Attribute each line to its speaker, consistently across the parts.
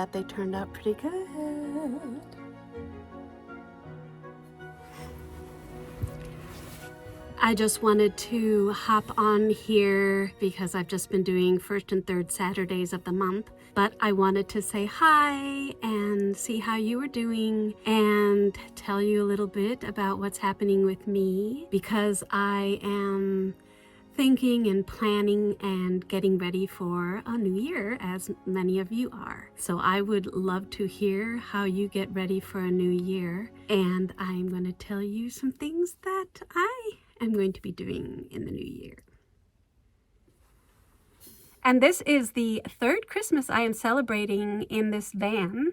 Speaker 1: that they turned out pretty good. I just wanted to hop on here because I've just been doing first and third Saturdays of the month, but I wanted to say hi and see how you were doing and tell you a little bit about what's happening with me, because I am thinking and planning and getting ready for a new year, as many of you are. So I would love to hear how you get ready for a new year, and I'm going to tell you some things that I'm going to be doing in the new year. And this is the third Christmas I am celebrating in this van.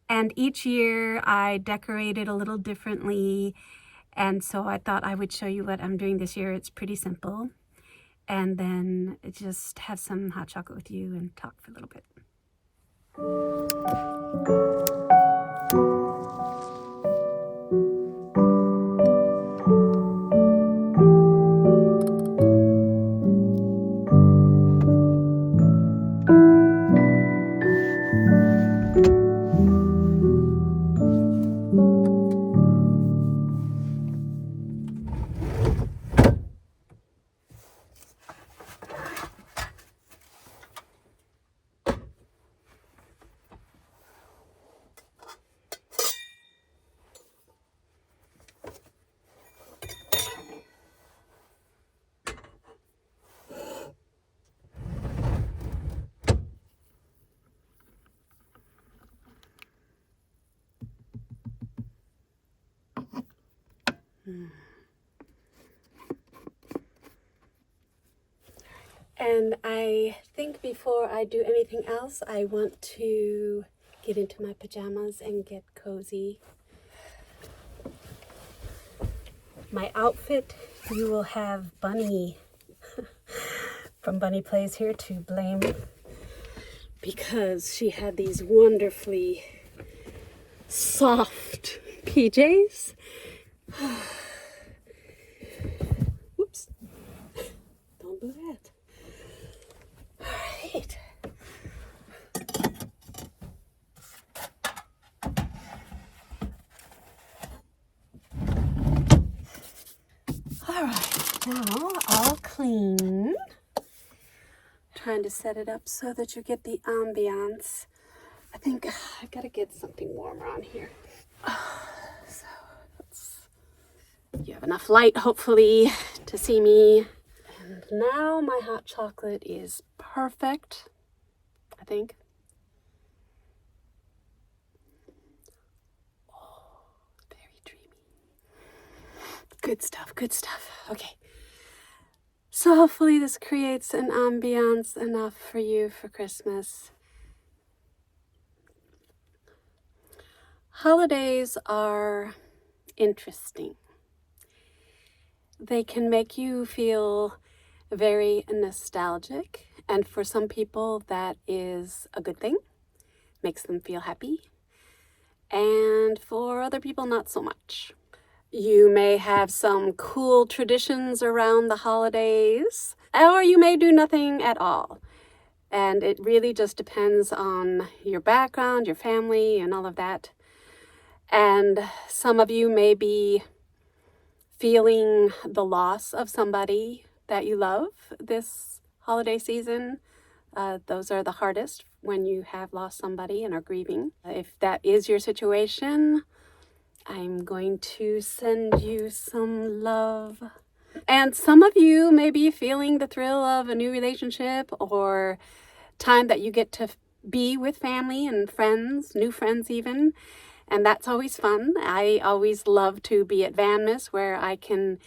Speaker 1: And each year I decorate it a little differently. And so I thought I would show you what I'm doing this year. It's pretty simple. And then just have some hot chocolate with you and talk for a little bit. And I think before I do anything else, I want to get into my pajamas and get cozy. My outfit, you will have Bunny from Bunny Plays here to blame, because she had these wonderfully soft PJs. Whoops, don't do that. All right. All right, now all clean. Trying to set it up so that you get the ambiance. I think I've got to get something warmer on here. So you have enough light, hopefully, to see me. And now my hot chocolate is perfect, I think. Oh, very dreamy. Good stuff, good stuff. Okay. So hopefully this creates an ambiance enough for you for Christmas. Holidays are interesting. They can make you feel very nostalgic, and for some people that is a good thing, makes them feel happy, and for other people not so much. You may have some cool traditions around the holidays, or you may do nothing at all. And it really just depends on your background, your family, and all of that. And some of you may be feeling the loss of somebody that you love this holiday season. Those are the hardest, when you have lost somebody and are grieving. If that is your situation, I'm going to send you some love. And some of you may be feeling the thrill of a new relationship, or time that you get to be with family and friends, new friends even. And that's always fun. I always love to be at Vanmas, where I can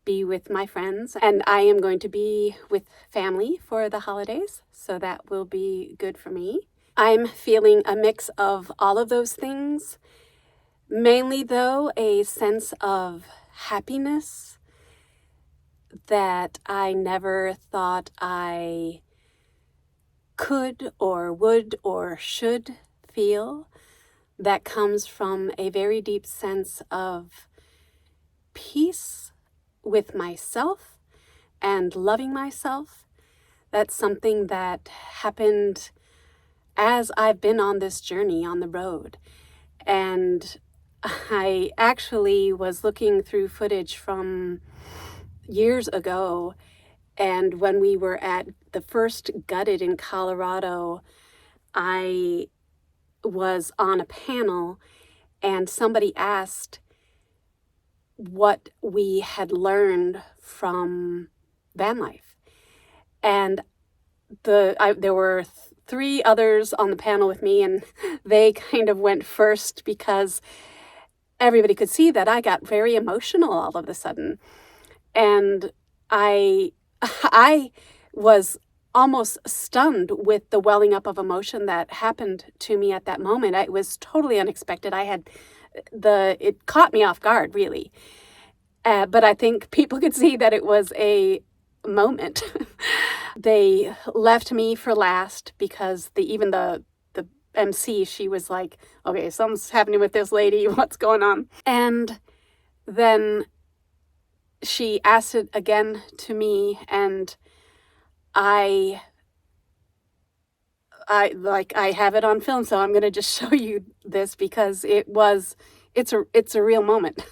Speaker 1: be with my friends. And I am going to be with family for the holidays, so that will be good for me. I'm feeling a mix of all of those things. Mainly, though, a sense of happiness that I never thought I could or would or should feel, that comes from a very deep sense of peace with myself and loving myself. That's something that happened as I've been on this journey on the road. And I actually was looking through footage from years ago, and when we were at the first Gutted in Colorado, I was on a panel and somebody asked what we had learned from van life. And there were three others on the panel with me, and they kind of went first because everybody could see that I got very emotional all of a sudden. And I was almost stunned with the welling up of emotion that happened to me at that moment. It was totally unexpected. It caught me off guard, really. But I think people could see that it was a moment. They left me for last because even the MC, she was like, okay, something's happening with this lady. What's going on? And then she asked it again to me, and I have it on film, so I'm going to just show you this because it's a real moment.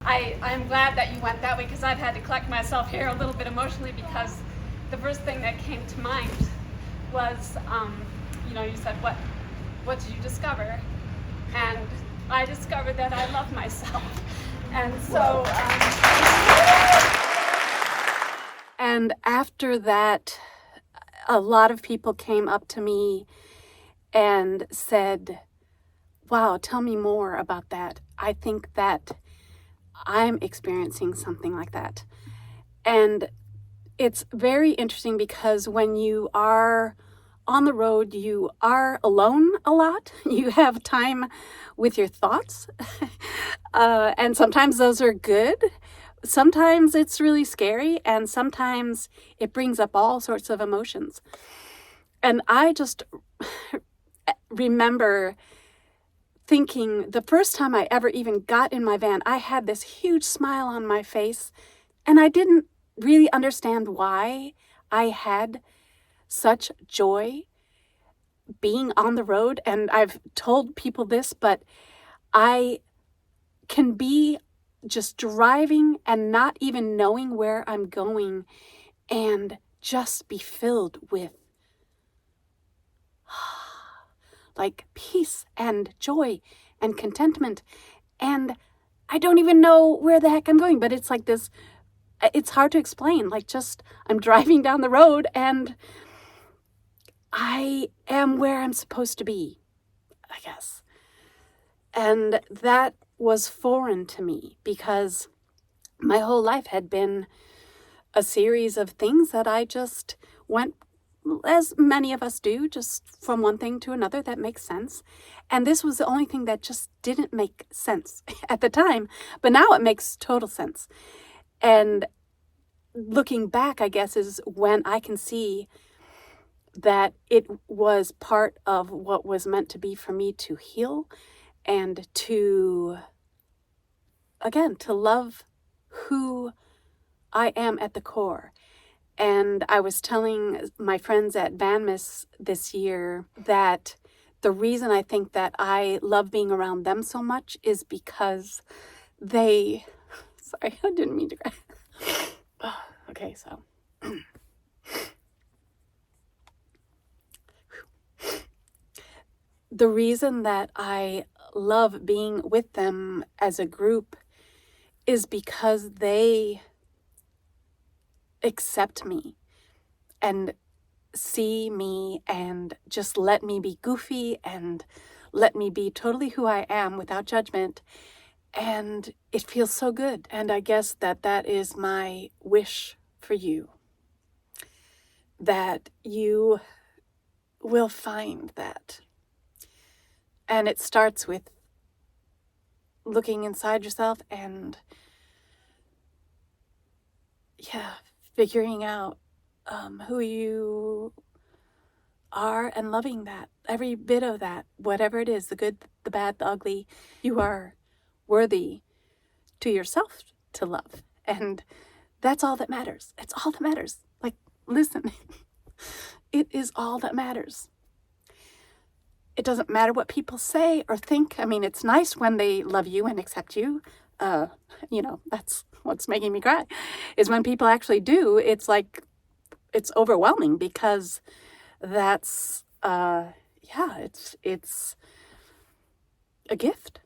Speaker 1: I'm glad that you went that way because I've had to collect myself here a little bit emotionally because the first thing that came to mind was, you said, what did you discover? And I discovered that I love myself. And so, and after that, a lot of people came up to me and said, wow, tell me more about that. I think that I'm experiencing something like that. And it's very interesting because when you are on the road, you are alone a lot. You have time with your thoughts. And sometimes those are good. Sometimes it's really scary. And sometimes it brings up all sorts of emotions. And I just remember thinking the first time I ever even got in my van, I had this huge smile on my face. And I didn't really understand why I had such joy being on the road. And I've told people this, but I can be just driving and not even knowing where I'm going and just be filled with like peace and joy and contentment. And I don't even know where the heck I'm going, but it's like this, it's hard to explain. Like just, I'm driving down the road and I am where I'm supposed to be, I guess. And that was foreign to me because my whole life had been a series of things that I just went, as many of us do, just from one thing to another that makes sense. And this was the only thing that just didn't make sense at the time, but now it makes total sense. And looking back, I guess, is when I can see that it was part of what was meant to be for me to heal and to, again, to love who I am at the core. And I was telling my friends at Vanmiss this year that the reason I think that I love being around them so much is because sorry, I didn't mean to cry. Okay, so. The reason that I love being with them as a group is because they accept me and see me and just let me be goofy and let me be totally who I am without judgment. And it feels so good. And I guess that is my wish for you, that you will find that. And it starts with looking inside yourself and, figuring out who you are and loving that, every bit of that, whatever it is, the good, the bad, the ugly. You are worthy to yourself to love. And that's all that matters. It's all that matters. Like, listen, it is all that matters.
Speaker 2: it doesn't matter what people say or think. I mean, it's nice when they love you and accept you. That's what's making me cry, is when people actually do. It's like, it's overwhelming, because that's, it's a gift.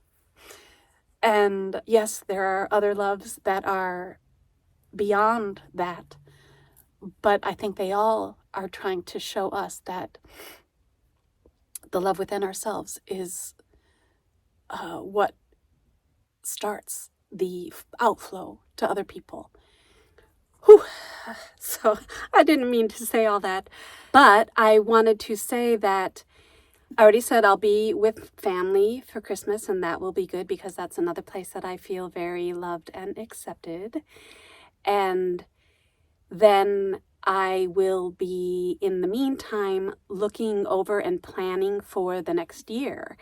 Speaker 2: And yes, there are other loves that are beyond that, but I think they all are trying to show us that the love within ourselves is what starts the outflow to other people. Whew. So I didn't mean to say all that, but I wanted to say that I already said I'll be with family for Christmas, and that will be good because that's another place that I feel very loved and accepted. And then I will be, in the meantime, looking over and planning for the next year.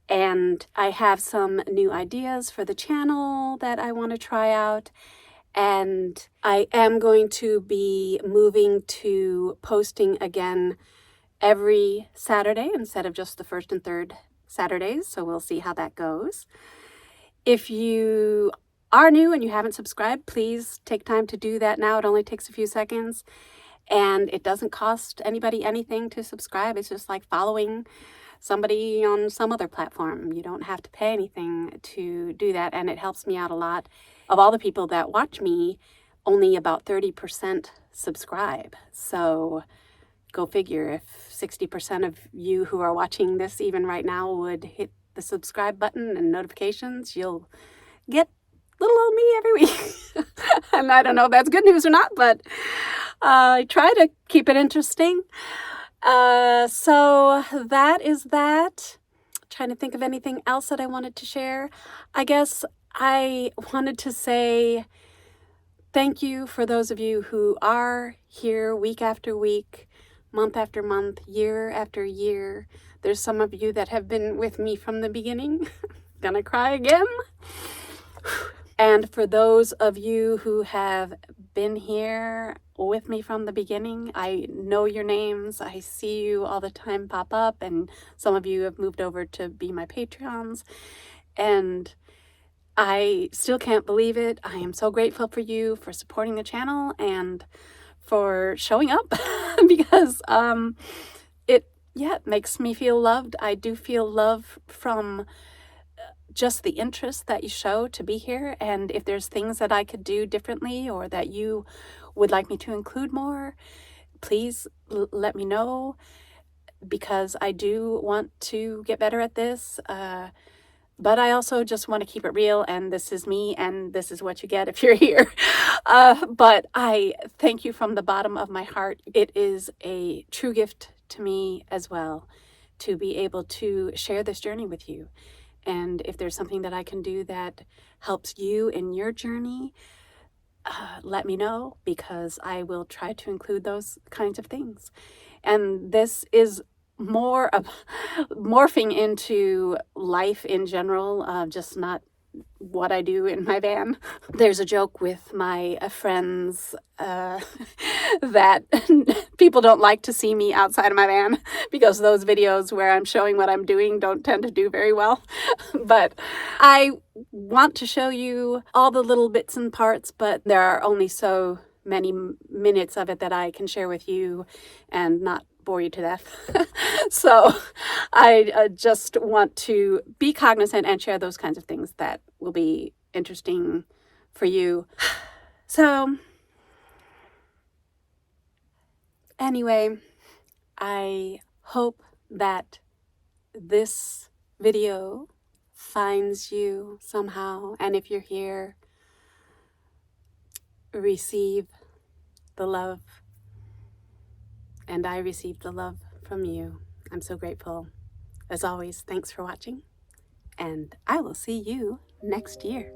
Speaker 2: And I have some new ideas for the channel that I want to try out. And I am going to be moving to posting again every Saturday instead of just the first and third Saturdays. So we'll see how that goes. If you are new and you haven't subscribed, please take time to do that now. It only takes a few seconds, and it doesn't cost anybody anything to subscribe. It's just like following somebody on some other platform. You don't have to pay anything to do that, and it helps me out a lot. Of all the people that watch me, only about 30% subscribe. So go figure, if 60% of you who are watching this even right now would hit the subscribe button and notifications, you'll get little old me every week. And I don't know if that's good news or not, but I try to keep it interesting. So that is that. Trying to think of anything else that I wanted to share. I guess I wanted to say thank you for those of you who are here week after week, month after month, year after year. There's some of you that have been with me from the beginning. Gonna cry again. And for those of you who have been here with me from the beginning, I know your names. I see you all the time pop up, and some of you have moved over to be my Patreons. And I still can't believe it. I am so grateful for you for supporting the channel and for showing up because it makes me feel loved. I do feel love from just the interest that you show to be here. And if there's things that I could do differently or that you would like me to include more, please let me know, because I do want to get better at this. But I also just want to keep it real, and this is me, and this is what you get if you're here. But I thank you from the bottom of my heart. It is a true gift to me as well to be able to share this journey with you. And if there's something that I can do that helps you in your journey, let me know, because I will try to include those kinds of things. And this is more of morphing into life in general, just not what I do in my van. There's a joke with my friends that people don't like to see me outside of my van because those videos where I'm showing what I'm doing don't tend to do very well. But I want to show you all the little bits and parts, but there are only so many minutes of it that I can share with you and not bore you to death. So I just want to be cognizant and share those kinds of things that will be interesting for you. So anyway, I hope that this video finds you somehow, and if you're here, receive the love, and I receive the love from you. I'm so grateful. As always, thanks for watching, and I will see you next year.